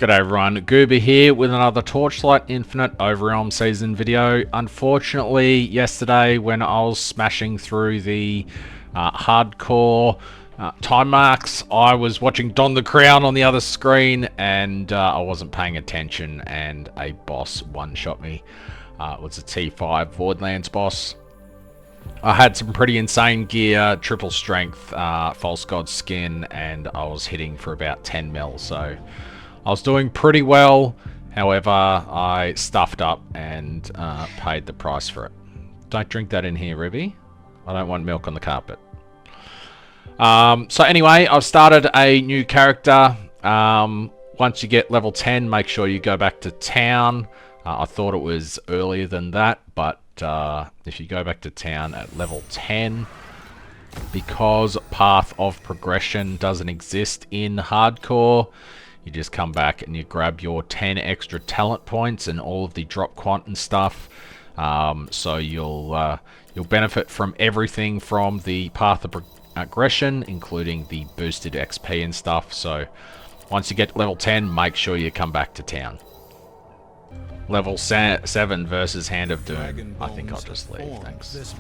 G'day everyone, Gooba here with another Torchlight Infinite Overrealm season video. Unfortunately, yesterday when I was smashing through the hardcore time marks, I was watching Don the Crown on the other screen and I wasn't paying attention and a boss one-shot me. It was a T5 Voidlands boss. I had some pretty insane gear, triple strength, false god skin, and I was hitting for about 10 mil, so I was doing pretty well. However, I stuffed up and paid the price for it. Don't drink that in here, Ruby. I don't want milk on the carpet. So anyway, I've started a new character. Once you get level 10, make sure you go back to town. I thought it was earlier than that, but if you go back to town at level 10, because Path of Progression doesn't exist in hardcore, you just come back and you grab your 10 extra talent points and all of the drop quant and stuff. So you'll benefit from everything from the Path of Progression, including the boosted XP and stuff. So once you get to level 10, make sure you come back to town. Level 7 versus Hand of Doom. I think I'll just leave, thanks.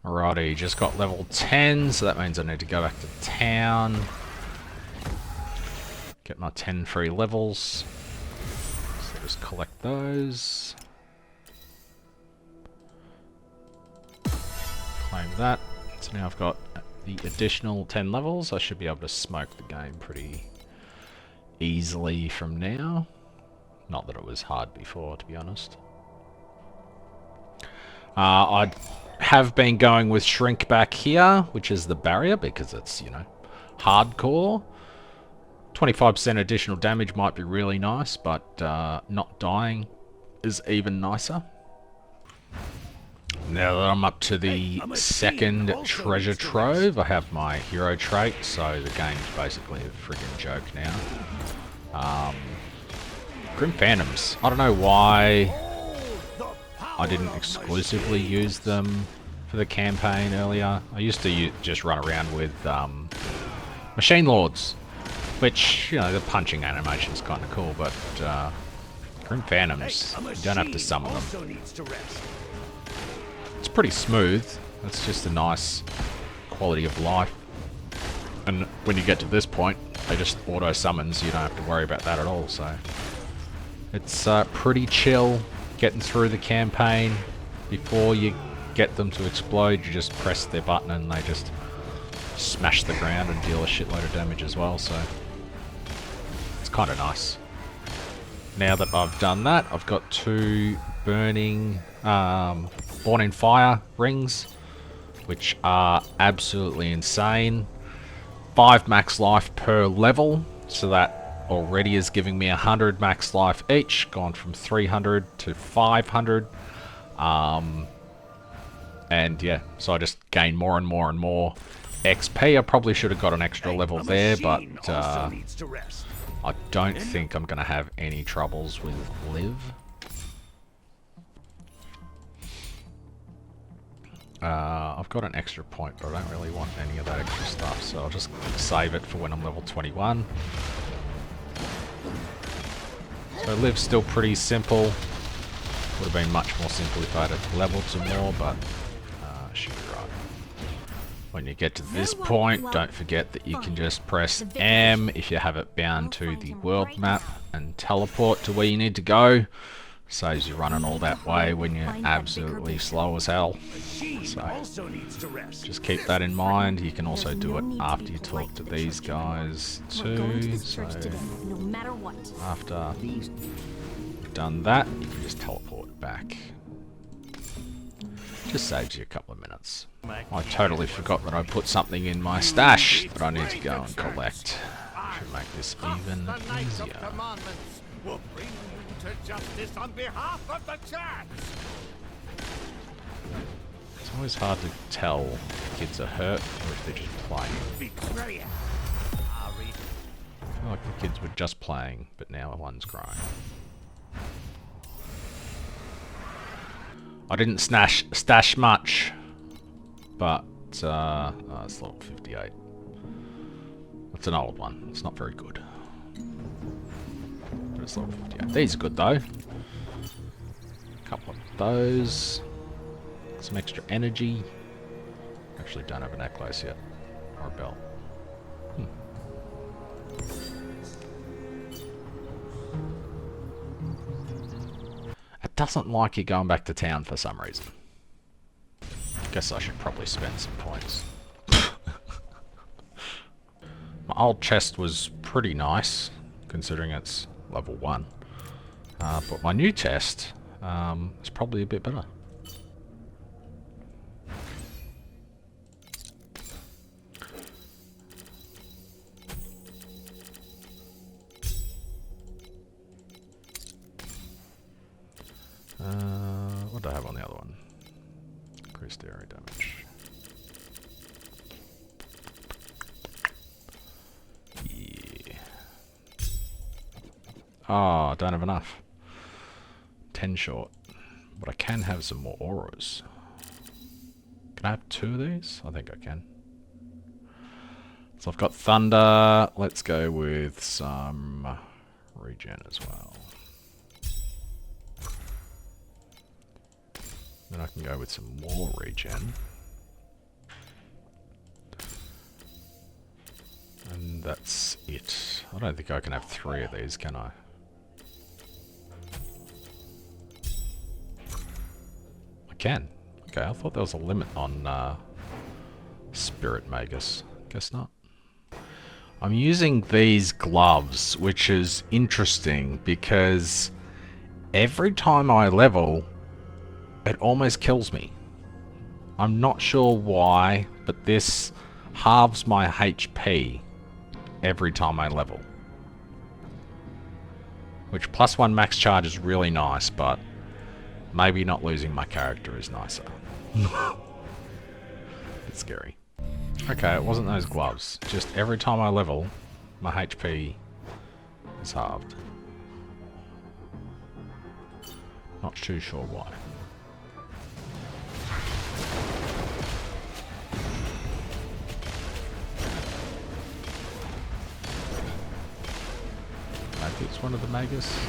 Alrighty, just got level 10, so that means I need to go back to town. Get my 10 free levels. So just collect those. Claim that. So now I've got the additional 10 levels. I should be able to smoke the game pretty easily from now. Not that it was hard before, to be honest. I have been going with Shrink back here, which is the barrier, because it's, you know, hardcore. 25% additional damage might be really nice, but not dying is even nicer. Now that I'm up to the second treasure trove, I have my hero trait, so the game's basically a freaking joke now. Grim Phantoms. I don't know why I didn't exclusively use them for the campaign earlier. I used to just run around with Machine Lords, which, you know, the punching animation's kind of cool, but Grim Phantoms, you don't have to summon them. It's pretty smooth. It's just a nice quality of life. And when you get to this point, they just auto-summons, you don't have to worry about that at all, so it's pretty chill getting through the campaign. Before you get them to explode, you just press their button and they just smash the ground and deal a shitload of damage as well, so it's kind of nice. Now that I've done that, I've got 2 burning Born in Fire rings, which are absolutely insane. 5 max life per level, so that already is giving me 100 max life each, gone from 300 to 500. And yeah, so I just gain more and more and more XP. I probably should have got an extra level there, but I don't think I'm going to have any troubles with Liv. I've got an extra point, but I don't really want any of that extra stuff, so I'll just save it for when I'm level 21. So Liv's still pretty simple. Would have been much more simple if I had leveled some more, but should be right. When you get to this point, don't forget that you can just press M if you have it bound to the world map and teleport to where you need to go. Saves you running all that way when you're absolutely slow as hell. So just keep that in mind. You can also do it after you talk to these guys too. So after you've done that, you can just teleport back. Just saves you a couple of minutes. I totally forgot that I put something in my stash that I need to go and collect. Should make this even easier. Justice on behalf of the church. It's always hard to tell if kids are hurt or if they're just playing. I feel like the kids were just playing, but now one's crying. I didn't stash much, but it's level 58. I It's an old one. It's not very good. But it's level 58. These are good though. Couple of those. Some extra energy. Actually don't have a necklace yet. Or a belt. It doesn't like you going back to town for some reason. Guess I should probably spend some points. My old chest was pretty nice, considering it's level 1. But my new chest is probably a bit better. What do I have on the other one? Increased area damage. Yeah. Oh, I don't have enough. 10 short. But I can have some more auras. Can I have 2 of these? I think I can. So I've got thunder. Let's go with some regen as well. Then I can go with some more regen. And that's it. I don't think I can have 3 of these, can I? I can. Okay, I thought there was a limit on Spirit Magus. Guess not. I'm using these gloves, which is interesting because every time I level, it almost kills me. I'm not sure why, but this halves my HP every time I level. Which +1 max charge is really nice, but maybe not losing my character is nicer. It's scary. Okay, it wasn't those gloves. Just every time I level, my HP is halved. Not too sure why. Maybe it's one of the Magus.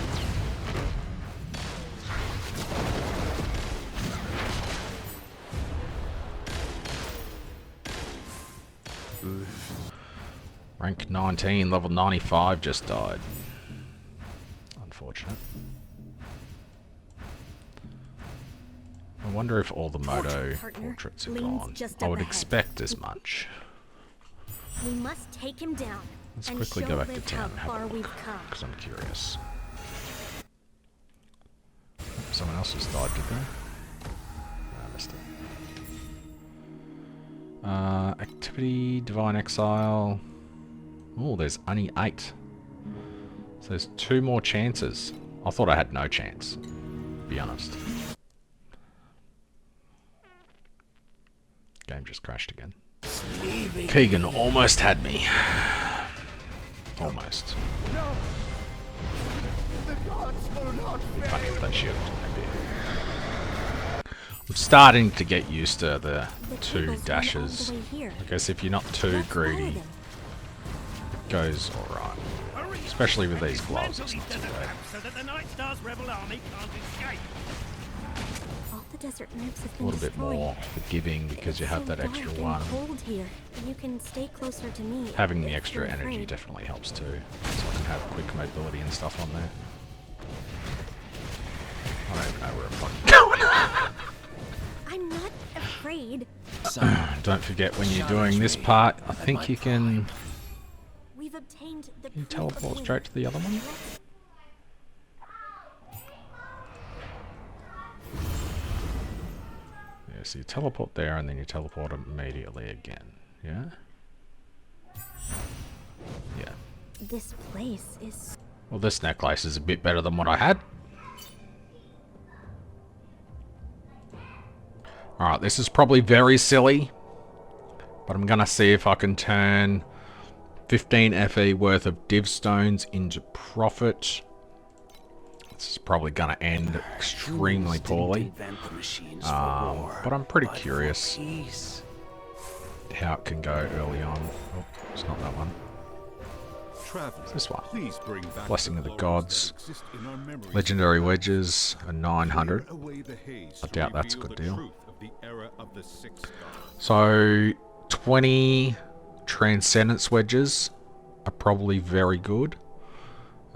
Rank 19, level 95 just died. Unfortunate. I wonder if all the Moto portraits are gone. I would expect as much. We must take him down. Let's quickly go back to town and have a look, because I'm curious. Someone else just died, did they? I missed it. Activity, Divine Exile. Oh, there's only 8. So there's 2 more chances. I thought I had no chance, to be honest. Game just crashed again. Keegan almost had me. Almost. No. The gods will not Funny if fail. they shoot, maybe. I'm starting to get used to the 2 dashes. I guess if you're not too greedy, it goes alright. Hurry. Especially with these gloves, Dismantle it's not these too desert bad. ramps so that the Night Star's rebel army can't escape. All the desert ramps have A been little bit destroyed. more forgiving because you have that It's so extra dark and one. cold here. You can stay closer to me. Having the if extra you're energy afraid. definitely helps too. So I can have quick mobility and stuff on there. I don't even know where I'm fucking going. I'm not afraid. Don't forget when you're doing this part, I think you can We've obtained the you proof of teleport wind. straight to the other one. Let's- Yeah, so you teleport there and then you teleport immediately again. Yeah? Yeah. This place is Well, this necklace is a bit better than what I had. Alright, this is probably very silly, but I'm gonna see if I can turn 15 FE worth of div stones into profit. This is probably gonna end extremely poorly, but I'm pretty curious how it can go early on. Oh, it's not that one. Traveler, This one. please bring back Blessing of the glows Gods. that exist in our memories. Legendary wedges, a 900. Clear away the haze I to doubt that's a reveal good the deal. truth of the era of the Six Gods. So 20 Transcendence wedges are probably very good.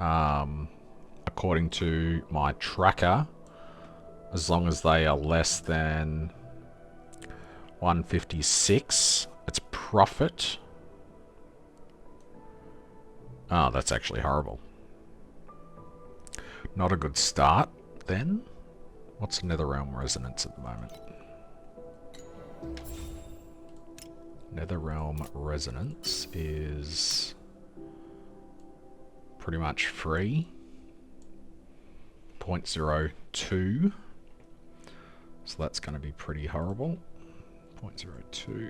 According to my tracker, as long as they are less than 156, it's profit. Oh, that's actually horrible. Not a good start, then. What's Netherrealm Resonance at the moment? Netherrealm Resonance is pretty much free. 0.02. So that's going to be pretty horrible. 0.02.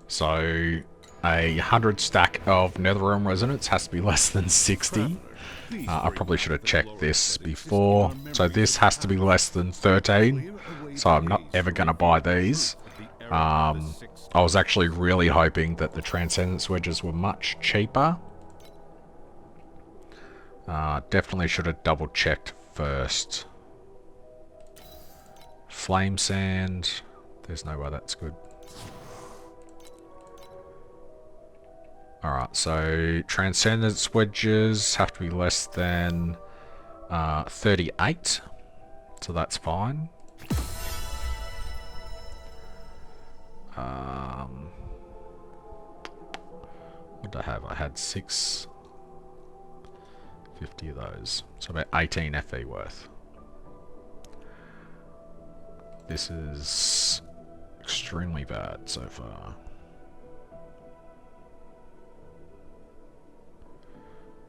So a 100 stack of Netherrealm Resonance has to be less than 60. I probably should have checked this before. So this has to be less than 13. So I'm not ever going to buy these. I was actually really hoping that the Transcendence wedges were much cheaper. Definitely should have double checked first. Flame Sand. There's no way that's good. Alright, so Transcendence wedges have to be less than 38. So that's fine. What did I have? I had 650 of those. So about 18 FE worth. This is extremely bad so far.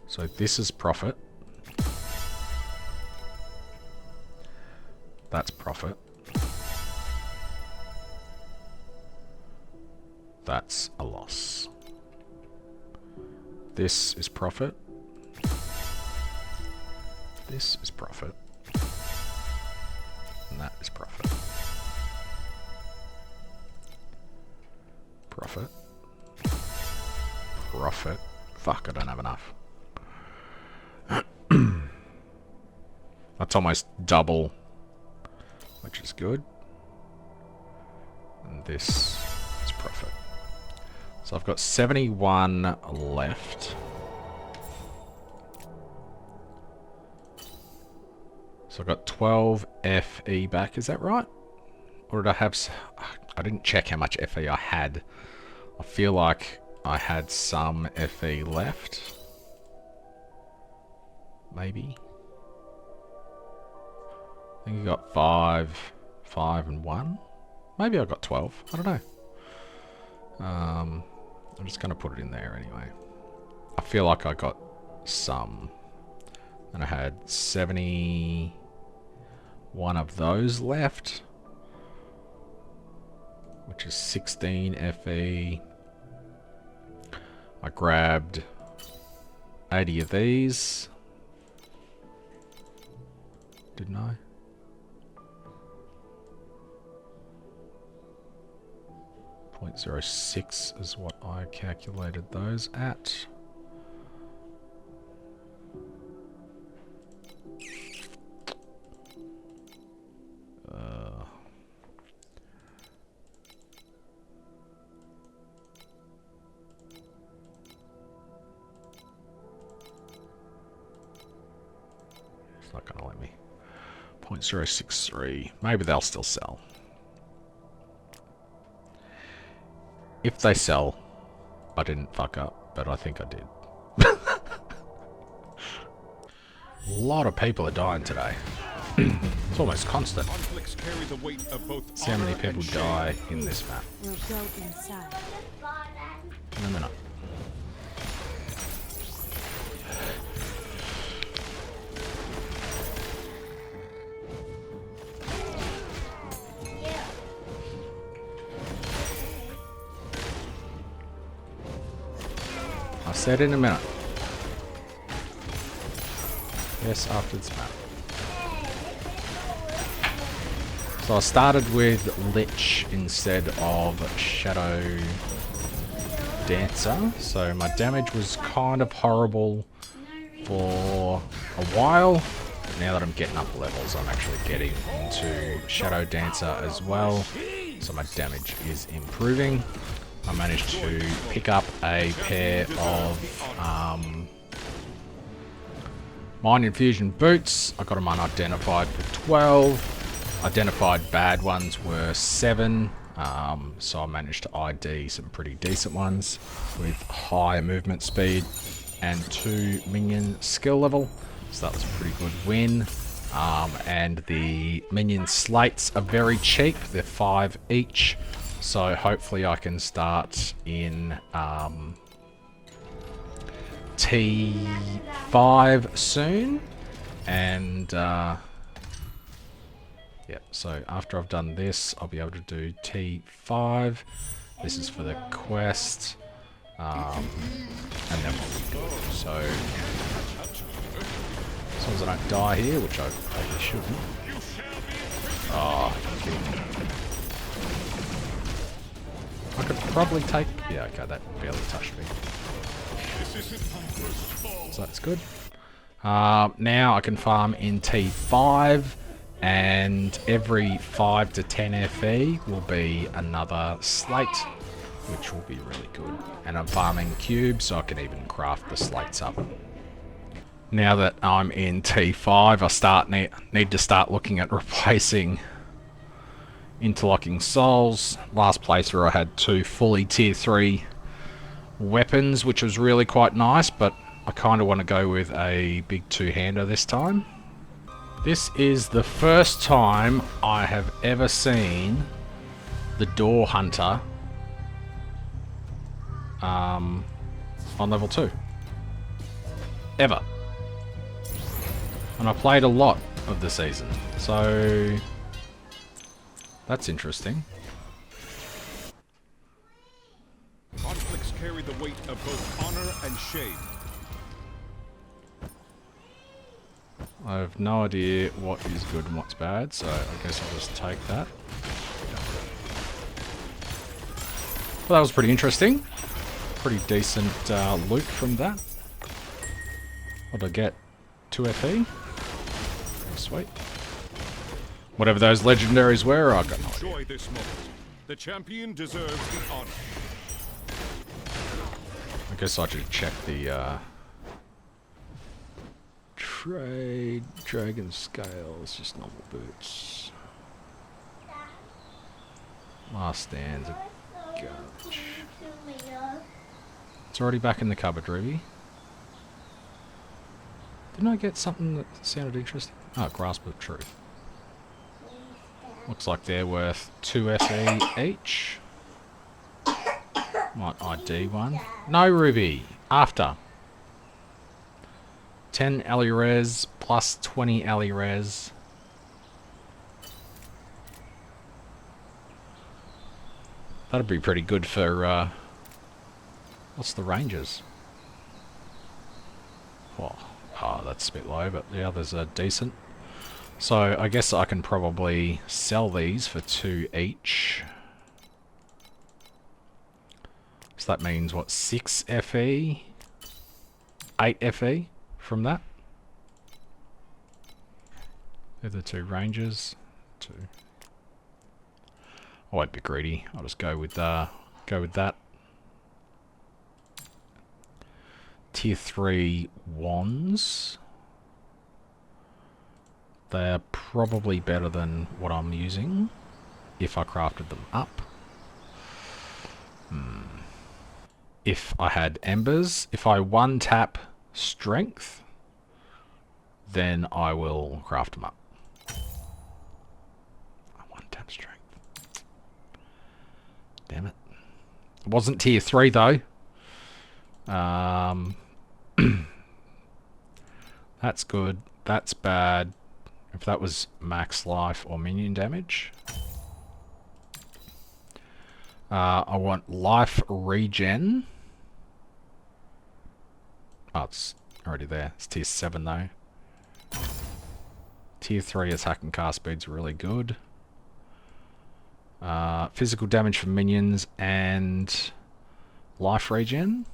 So this is profit. That's profit. That's a loss. This is profit. This is profit. And that is profit. Profit. Profit. Fuck, I don't have enough. That's almost double, which is good. And this is profit. So I've got 71 left. So I've got 12 FE back, is that right? Or did I have... I didn't check how much FE I had. I feel like I had some FE left. Maybe. I think I got 5, and 1. Maybe I got 12. I don't know. I'm just going to put it in there anyway. I feel like I got some. And I had 71 of those left. Which is 16 FE. I grabbed 80 of these. Didn't I? .06 is what I calculated those at. It's not gonna let me. 0.063. Maybe they'll still sell. If they sell, I didn't fuck up, but I think I did. A lot of people are dying today. It's almost constant. See how many people die in this map. We'll go inside. In a minute. I said in a minute. Yes, after this map. So I started with Lich instead of Shadow Dancer, so my damage was kind of horrible for a while. But now that I'm getting up levels, I'm actually getting into Shadow Dancer as well, so my damage is improving. I managed to pick up a pair of Mind Infusion boots. I got them unidentified for 12. Identified bad ones were 7. So I managed to ID some pretty decent ones with high movement speed and 2 minion skill level. So that was a pretty good win. And the minion slates are very cheap. They're 5 each. So hopefully I can start in T5 soon. And yeah, so after I've done this, I'll be able to do T5. This is for the quest. And then we'll be good. So as long as I don't die here, which I probably shouldn't. Oh, I could probably take... Yeah, okay, that barely touched me. So that's good. Now I can farm in T5, and every 5 to 10 FE will be another slate, which will be really good. And I'm farming cubes, so I can even craft the slates up. Now that I'm in T5, I need to start looking at replacing interlocking souls. Last playthrough I had 2 fully tier 3 weapons, which was really quite nice, but I kind of want to go with a big 2-hander this time. This is the first time I have ever seen the Door Hunter on level 2. Ever. And I played a lot of the season, so that's interesting. Conflicts carry the weight of both honor and shame. I have no idea what is good and what's bad, so I guess I'll just take that. Well, that was pretty interesting. Pretty decent loot from that. What did I get? 2 FE? Oh, sweet. Whatever those legendaries were, I've got no idea. Enjoy this moment. The champion deserves the honor. I guess I should check the trade dragon scales, just normal boots. Last stands a garbage. It's already back in the cupboard, Ruby. Didn't I get something that sounded interesting? Oh, Grasp of Truth. Looks like they're worth 2 FE each. Might ID one. No, Ruby. After. 10 Ali res plus 20 Ali res. That'd be pretty good for, what's the ranges? Oh, that's a bit low, but the others are decent. So I guess I can probably sell these for 2 each. So that means, what, 6 FE? 8 FE from that? They're the 2 ranges. 2. I won't be greedy. I'll just go with that. Tier 3 wands. They're probably better than what I'm using if I crafted them up. If I had embers, if I 1-tap strength, then I will craft them up. I 1-tap strength. Damn it. It wasn't tier 3 though. That's good. That's bad. If that was max life or minion damage. I want life regen. Oh, it's already there. It's tier 7 though. Tier 3 attack and cast speed's really good. Physical damage for minions and life regen.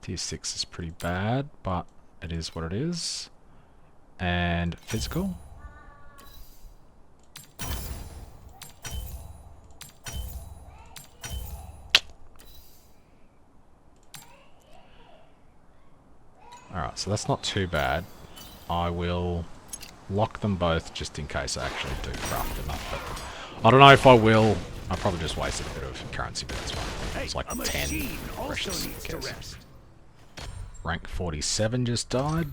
Tier 6 is pretty bad, but it is what it is. And physical. Alright, so that's not too bad. I will lock them both just in case I actually do craft them up. But I don't know if I will. I probably just wasted a bit of currency, but that's fine. It's like 10 precious. Who cares? Rank 47 just died.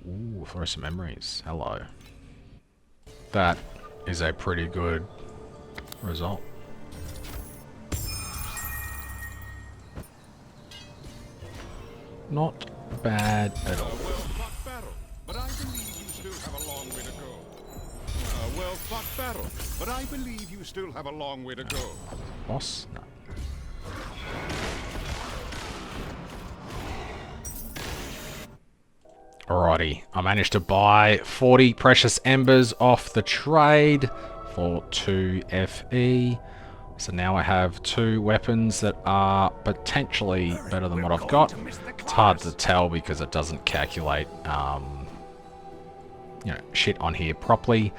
Ooh, throw some memories. Hello. That is a pretty good result. Not bad at all. Well-fought battle, but I believe you still have a long way to go. A well-fought battle, but I believe you still have a long way to go. Boss? No. Alrighty, I managed to buy 40 precious embers off the trade for 2 FE. So now I have 2 weapons that are potentially better than what I've got. It's hard to tell because it doesn't calculate you know, shit on here properly.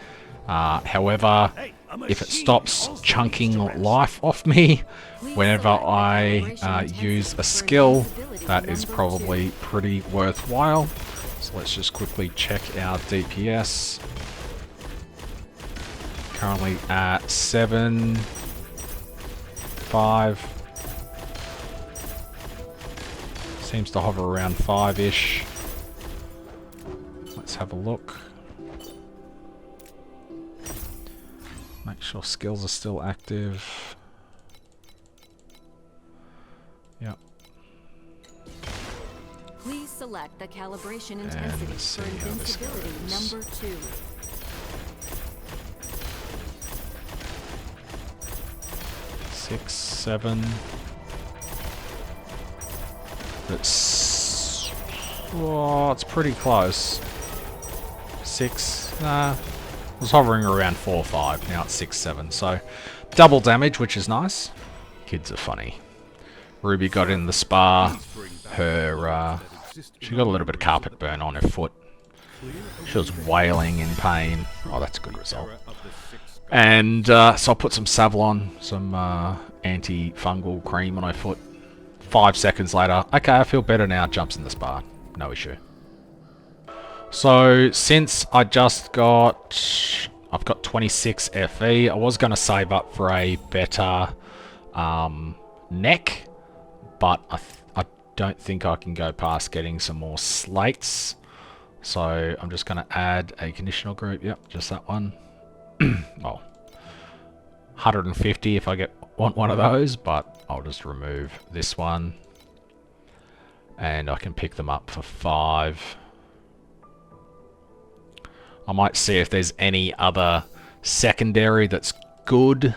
However, if it stops chunking life off me whenever I use a skill, that is probably pretty worthwhile. So let's just quickly check our DPS. Currently at 7, 5. Seems to hover around 5-ish. Let's have a look. Make sure skills are still active. Yep. Please select the calibration intensity let's for see how this invincibility goes. number 2. 6, 7. It's it's pretty close. 6. Nah. I was hovering around 4 or 5. Now it's 6, 7. So double damage, which is nice. Kids are funny. Ruby got in the spa. Her she got a little bit of carpet burn on her foot. She was wailing in pain. Oh, that's a good result. And so I'll put some Savlon, some anti-fungal cream on her foot. 5 seconds later, okay, I feel better now. Jumps in the spa. No issue. So since I just got, I've got 26 FE. I was going to save up for a better neck, but I don't think I can go past getting some more slates. So I'm just going to add a conditional group. Yep, just that one. Well, 150 if I want one of those, but I'll just remove this one. And I can pick them up for 5. I might see if there's any other secondary that's good.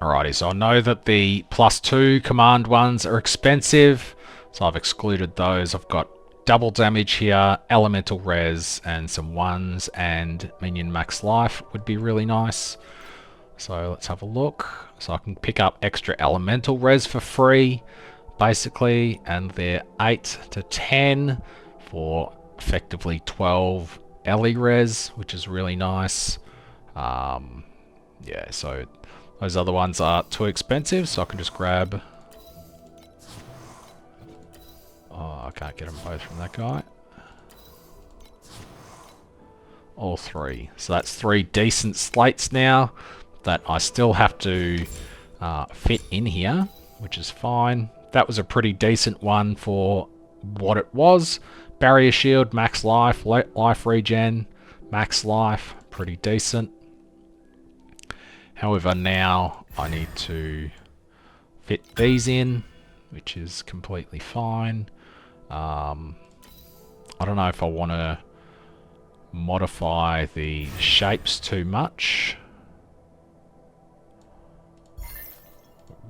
Alrighty, so I know that the +2 command ones are expensive, so I've excluded those. I've got double damage here, elemental res, and some 1s, and minion max life would be really nice. So let's have a look. So I can pick up extra elemental res for free, basically, and they're 8 to 10 for effectively 12 Ellie res, which is really nice. Yeah, so those other ones are too expensive, so I can just grab... Oh, I can't get them both from that guy. All 3. So that's 3 decent slates now that I still have to fit in here, which is fine. That was a pretty decent one for what it was. Barrier shield, max life, life regen, max life, pretty decent. However, now I need to fit these in, which is completely fine. I don't know if I want to modify the shapes too much.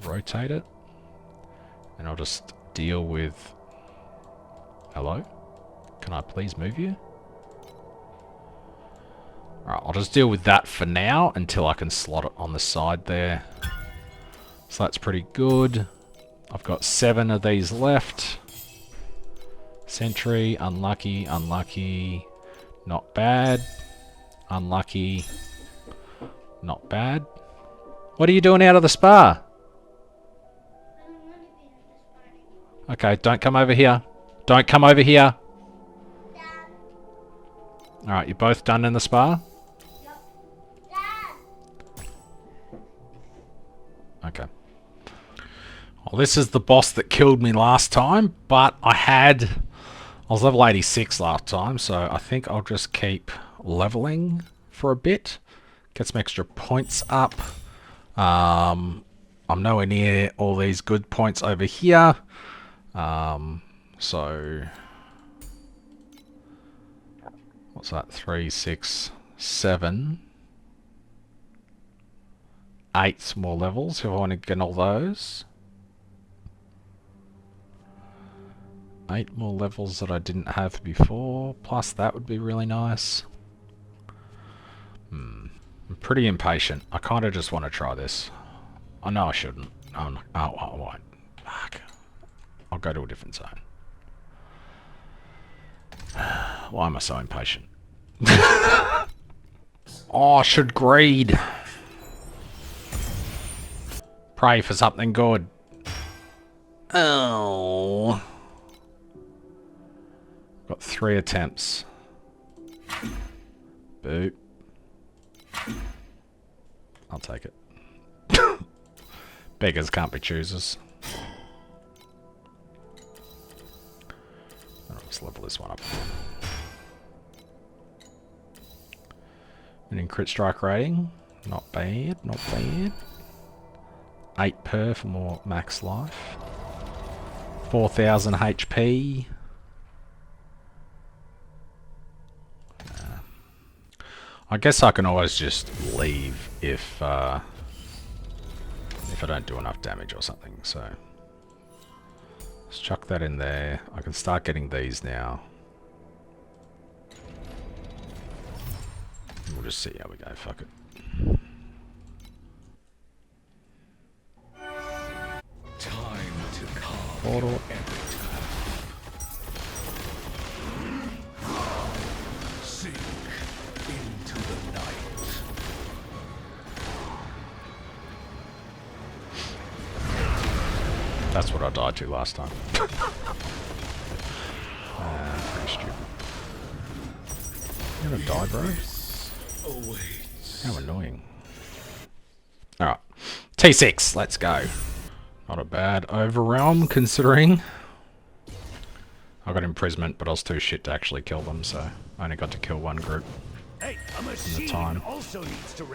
Rotate it. And I'll just deal with... Hello? Can I please move you? Alright, I'll just deal with that for now until I can slot it on the side there. So that's pretty good. I've got 7 of these left. Sentry, unlucky, unlucky, not bad. Unlucky, not bad. What are you doing out of the spa? Okay, don't come over here. Don't come over here. Alright, you're both done in the spa? Okay. Well, this is the boss that killed me last time, but I was level 86 last time, so I think I'll just keep leveling for a bit. Get some extra points up. I'm nowhere near all these good points over here. So what's that? 3, 6, 7, 8 more levels if I want to get all those. 8 more levels that I didn't have before, plus that would be really nice. I'm pretty impatient. I kind of just want to try this. I know I shouldn't. I won't. Fuck. I'll go to a different zone. Why am I so impatient? Oh, I should greed. Pray for something good. Oh. Got 3 attempts. Boop. I'll take it. Beggars can't be choosers. Let's level this one up. Winning crit strike rating. Not bad, not bad. 8 per for more max life. 4,000 HP. I guess I can always just leave if I don't do enough damage or something, so let's chuck that in there. I can start getting these now. We'll just see how we go, fuck it. Time to carve Portal. sink into the night. That's what I died to last time. Pretty stupid. You gonna die, bro? How annoying. Alright. T6, let's go. Not a bad Overrealm, considering I got imprisonment, but I was too shit to actually kill them, so I only got to kill one group. Hey, a machine time. also needs to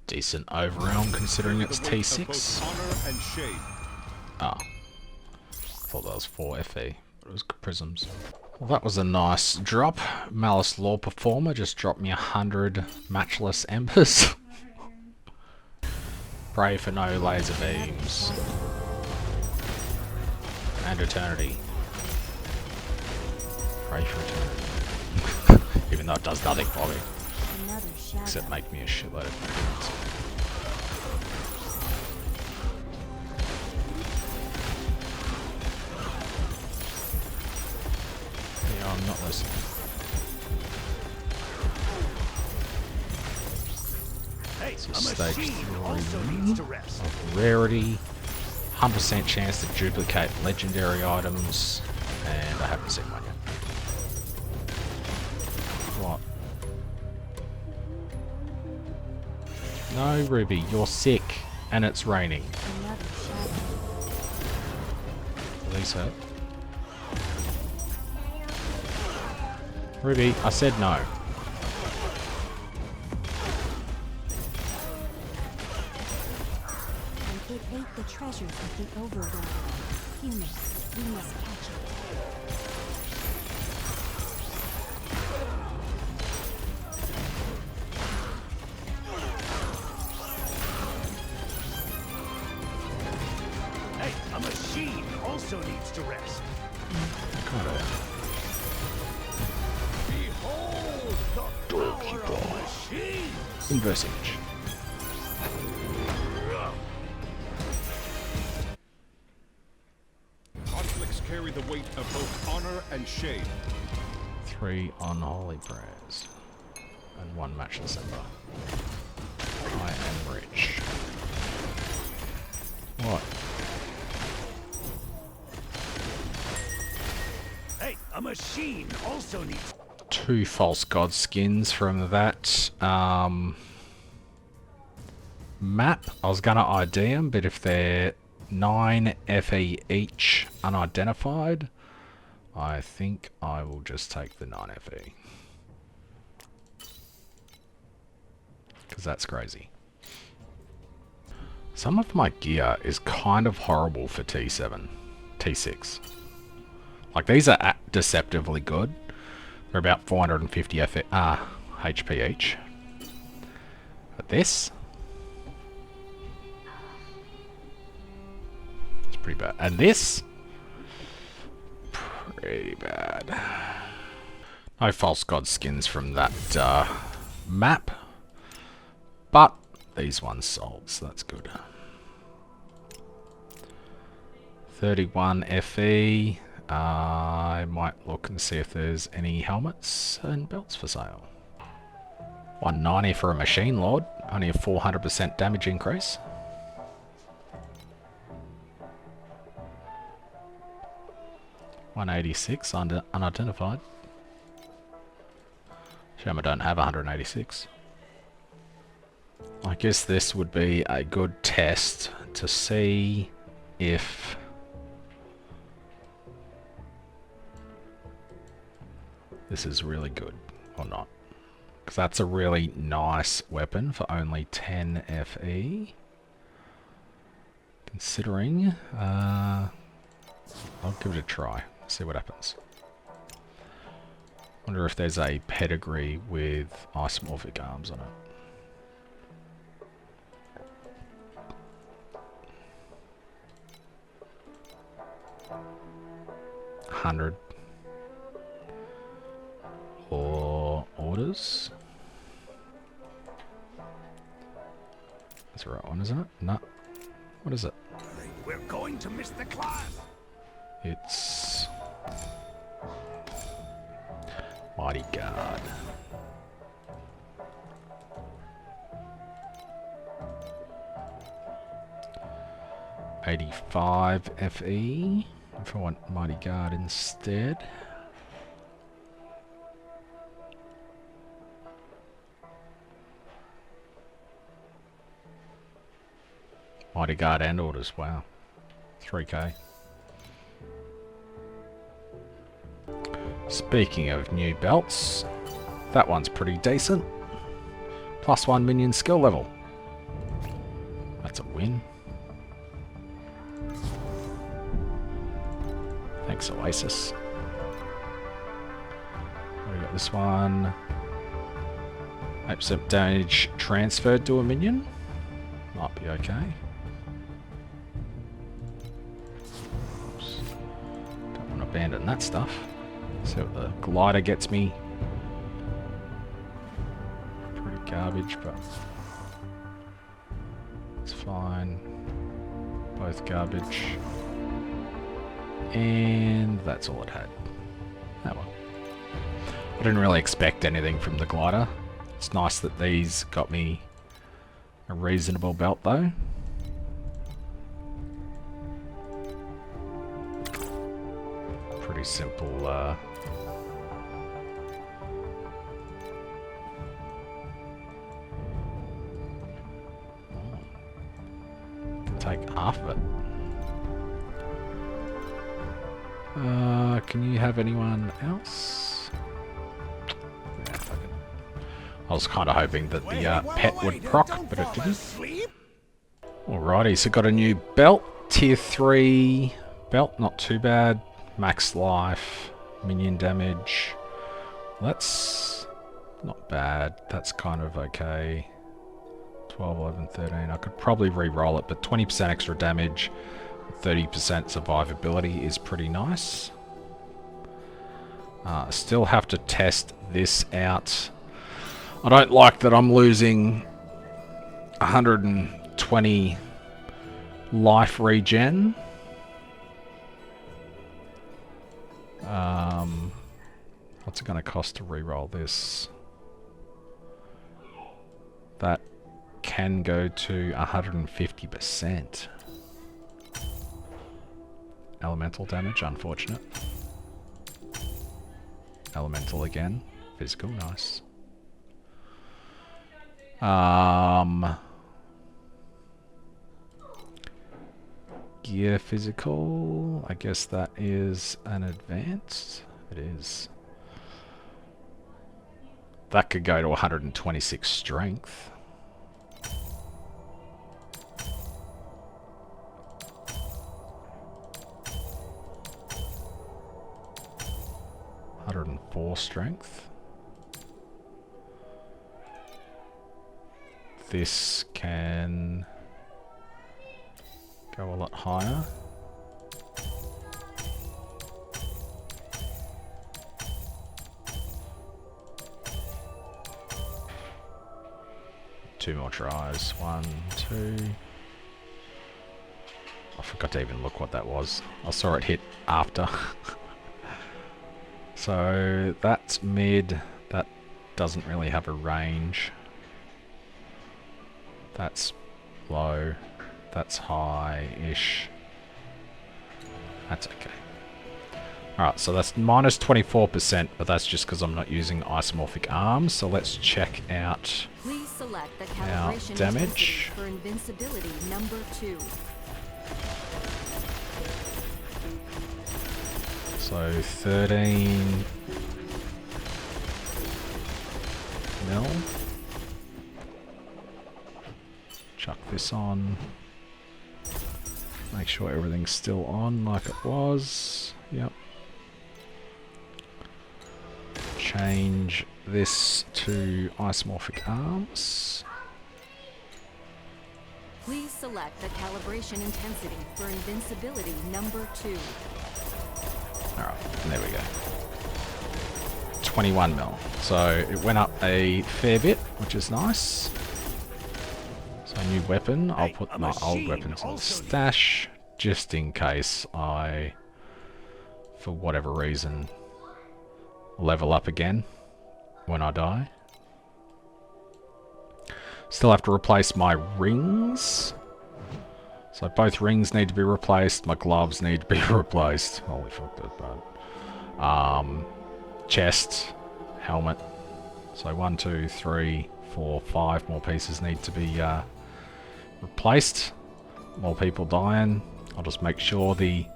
Decent Overrealm, considering it's The weight of T6. both honor and shame. Ah. I thought that was 4 FE, but it was prisms. Well, that was a nice drop. Malice Law Performer just dropped me 100 matchless embers. Pray for no laser beams. And eternity. Pray for eternity. Even though it does nothing for me. Another shadow. Except make me a shitload of points. Yeah, I'm not listening. Hey, So a stage machine also 3 needs to rest. of rarity. 100% chance to duplicate legendary items. And I haven't seen one yet. What? No, Ruby, you're sick. And it's raining. Another shadow. These hurt. Ruby, I said no. And it ate the treasures of the Overrealm. Humans, we must catch it. Hey, a machine also needs to rest. Kind of. Behold the power of machine. machine! Inverse image. Conflicts carry the weight of both honor and shame. 3 unholy prayers. And 1 matchless ember. I am rich. What? Hey, a machine also needs... 2 false god skins from that map. I was gonna ID them, but if they're 9 FE each unidentified, I think I will just take the 9 FE. Because that's crazy. Some of my gear is kind of horrible for T7, T6. Like, these are deceptively good. They're about 450 HP each. But this... it's pretty bad. And this... pretty bad. No false god skins from that map. But these ones sold, so that's good. 31 FE. I might look and see if there's any helmets and belts for sale. 190 for a Machine Lord, only a 400% damage increase. $186 unidentified. Shame I don't have 186. I guess this would be a good test to see if this is really good or not. Because that's a really nice weapon for only 10 FE. Considering, I'll give it a try, see what happens. Wonder if there's a pedigree with isomorphic arms on it. $100 or orders. That's the right one, isn't it? No. What is it? We're going to miss the class! It's Mighty Guard. $85 FE. If I want Mighty Guard instead. Mighty Guard and orders, wow. 3k. Speaking of new belts, that one's pretty decent. +1 minion skill level. That's a win. Thanks, Oasis. We got this one. 8% damage transferred to a minion. Might be okay. Oops. Don't want to abandon that stuff. See what the glider gets me. Pretty garbage, but it's fine. Both garbage. And that's all it had. Oh well. I didn't really expect anything from the glider. It's nice that these got me a reasonable belt though. Pretty simple can take half of it. Can you have anyone else? Yeah, fuck it. I was kind of hoping that the pet would proc, but it didn't. Alrighty, so got a new belt. Tier 3 belt, not too bad. Max life, minion damage. That's not bad. That's kind of okay. 12, 11, 13. I could probably re-roll it, but 20% extra damage, 30% survivability is pretty nice. Still have to test this out I don't like that I'm losing 120 life regen. What's it going to cost to reroll this? That can go to 150%. Elemental damage, unfortunate. Elemental again. Physical, nice. Gear physical. I guess that is an advanced. It is. That could go to 126 strength. $104 strength. This can go a lot higher. Two more tries. 1, 2. I forgot to even look what that was. I saw it hit after. So that's mid. That doesn't really have a range. That's low. That's high-ish. That's okay. Alright, so that's minus 24%, but that's just because I'm not using isomorphic arms. So let's check out Please select the our calibration damage. intensity for invincibility number 2. So 13 mil. Chuck this on. Make sure everything's still on like it was. Yep. Change this to isomorphic arms. Please select the calibration intensity for invincibility number 2. Alright, there we go. 21 mil. So it went up a fair bit, which is nice. So new weapon. I'll put my old weapons in the stash, just in case I, for whatever reason, level up again when I die. Still have to replace my rings. So both rings need to be replaced. My gloves need to be replaced. Holy fuck, that's bad. Chest, helmet. So 1, 2, 3, 4, 5 more pieces need to be replaced. More people dying. I'll just make sure the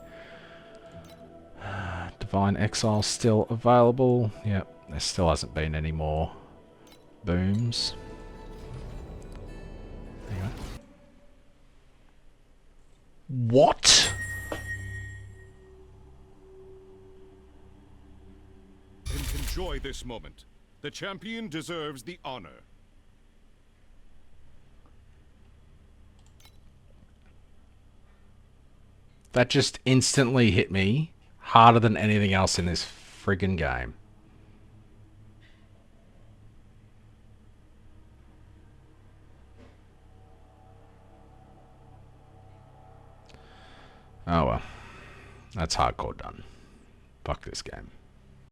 Divine Exile's still available. Yep, there still hasn't been any more booms. There you go. What? Enjoy this moment. The champion deserves the honor. That just instantly hit me harder than anything else in this friggin' game. Oh well. That's hardcore done. Fuck this game.